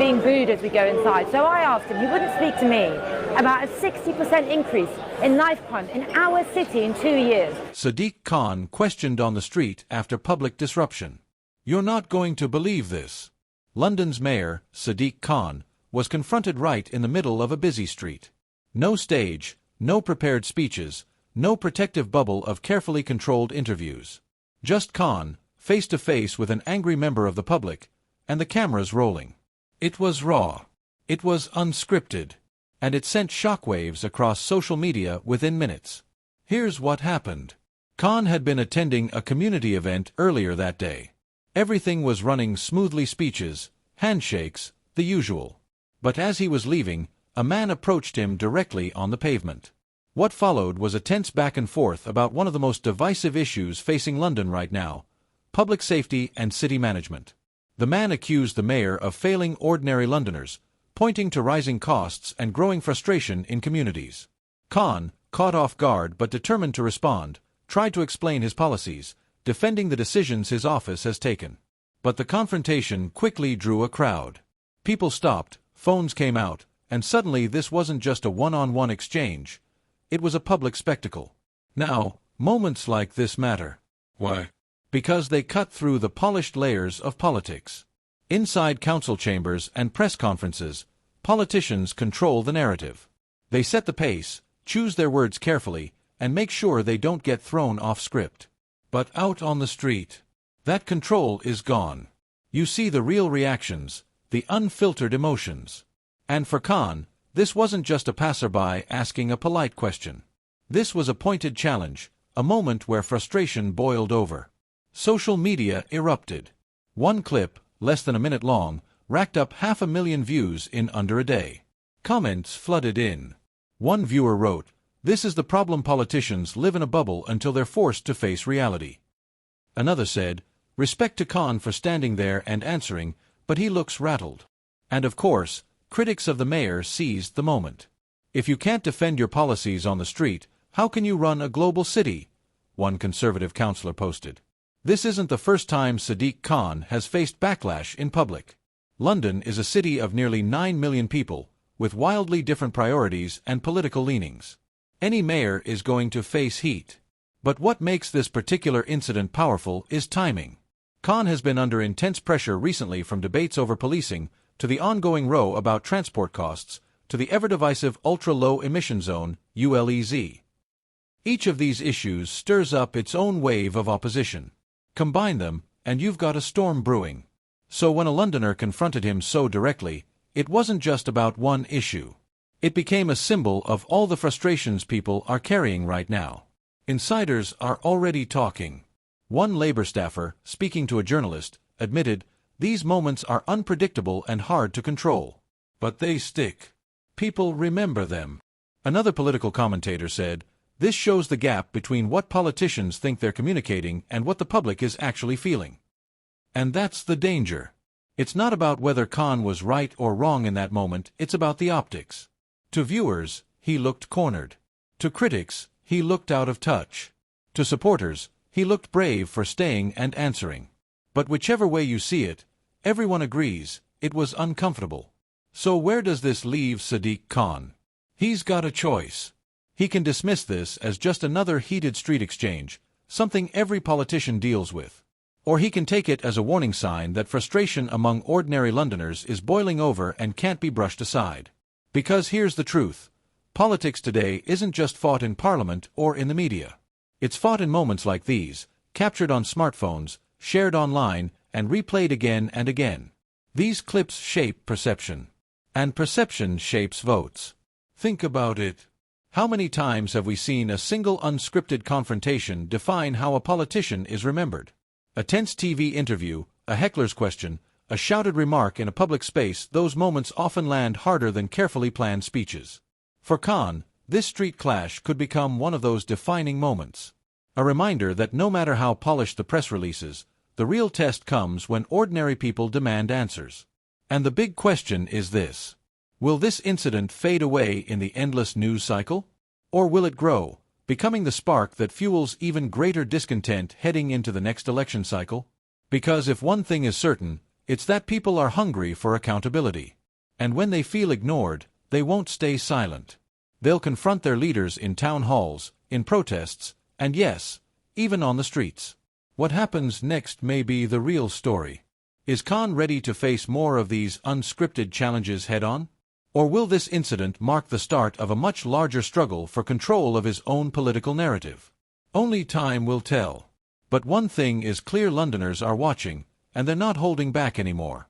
being booed as we go inside. So I asked him, he wouldn't speak to me about a 60% increase in knife crime in our city in 2 years. Sadiq Khan questioned on the street after public disruption. You're not going to believe this. London's mayor, Sadiq Khan, was confronted right in the middle of a busy street. No stage, no prepared speeches, no protective bubble of carefully controlled interviews. Just Khan, face to face with an angry member of the public, and the cameras rolling. It was raw. It was unscripted. And it sent shockwaves across social media within minutes. Here's what happened. Khan had been attending a community event earlier that day. Everything was running smoothly, speeches, handshakes, the usual. But as he was leaving, a man approached him directly on the pavement. What followed was a tense back and forth about one of the most divisive issues facing London right now: public safety and city management. The man accused the mayor of failing ordinary Londoners, pointing to rising costs and growing frustration in communities. Khan, caught off guard but determined to respond, tried to explain his policies, defending the decisions his office has taken. But the confrontation quickly drew a crowd. People stopped, phones came out, and suddenly this wasn't just a one-on-one exchange. It was a public spectacle. Now, moments like this matter. Why? Because they cut through the polished layers of politics. Inside council chambers and press conferences, politicians control the narrative. They set the pace, choose their words carefully, and make sure they don't get thrown off script. But out on the street, that control is gone. You see the real reactions, the unfiltered emotions. And for Khan, this wasn't just a passerby asking a polite question. This was a pointed challenge, a moment where frustration boiled over. Social media erupted. One clip, less than a minute long, racked up 500,000 views in under a day. Comments flooded in. One viewer wrote, "This is the problem, politicians live in a bubble until they're forced to face reality." Another said, "Respect to Khan for standing there and answering, but he looks rattled." And of course, critics of the mayor seized the moment. "If you can't defend your policies on the street, how can you run a global city?" one conservative councillor posted. This isn't the first time Sadiq Khan has faced backlash in public. London is a city of nearly 9 million people, with wildly different priorities and political leanings. Any mayor is going to face heat. But what makes this particular incident powerful is timing. Khan has been under intense pressure recently, from debates over policing, to the ongoing row about transport costs, to the ever-divisive ultra-low emission zone, ULEZ. Each of these issues stirs up its own wave of opposition. Combine them, and you've got a storm brewing. So when a Londoner confronted him so directly, it wasn't just about one issue. It became a symbol of all the frustrations people are carrying right now. Insiders are already talking. One Labour staffer, speaking to a journalist, admitted, "These moments are unpredictable and hard to control. But they stick. People remember them." Another political commentator said, "This shows the gap between what politicians think they're communicating and what the public is actually feeling." And that's the danger. It's not about whether Khan was right or wrong in that moment, it's about the optics. To viewers, he looked cornered. To critics, he looked out of touch. To supporters, he looked brave for staying and answering. But whichever way you see it, everyone agrees, it was uncomfortable. So where does this leave Sadiq Khan? He's got a choice. He can dismiss this as just another heated street exchange, something every politician deals with. Or he can take it as a warning sign that frustration among ordinary Londoners is boiling over and can't be brushed aside. Because here's the truth. Politics today isn't just fought in Parliament or in the media. It's fought in moments like these, captured on smartphones, shared online, and replayed again and again. These clips shape perception. And perception shapes votes. Think about it. How many times have we seen a single unscripted confrontation define how a politician is remembered? A tense TV interview, a heckler's question, a shouted remark in a public space. Those moments often land harder than carefully planned speeches. For Khan, this street clash could become one of those defining moments. A reminder that no matter how polished the press releases, the real test comes when ordinary people demand answers. And the big question is this. Will this incident fade away in the endless news cycle? Or will it grow, becoming the spark that fuels even greater discontent heading into the next election cycle? Because if one thing is certain, it's that people are hungry for accountability. And when they feel ignored, they won't stay silent. They'll confront their leaders in town halls, in protests, and yes, even on the streets. What happens next may be the real story. Is Khan ready to face more of these unscripted challenges head-on? Or will this incident mark the start of a much larger struggle for control of his own political narrative? Only time will tell. But one thing is clear: Londoners are watching, and they're not holding back anymore.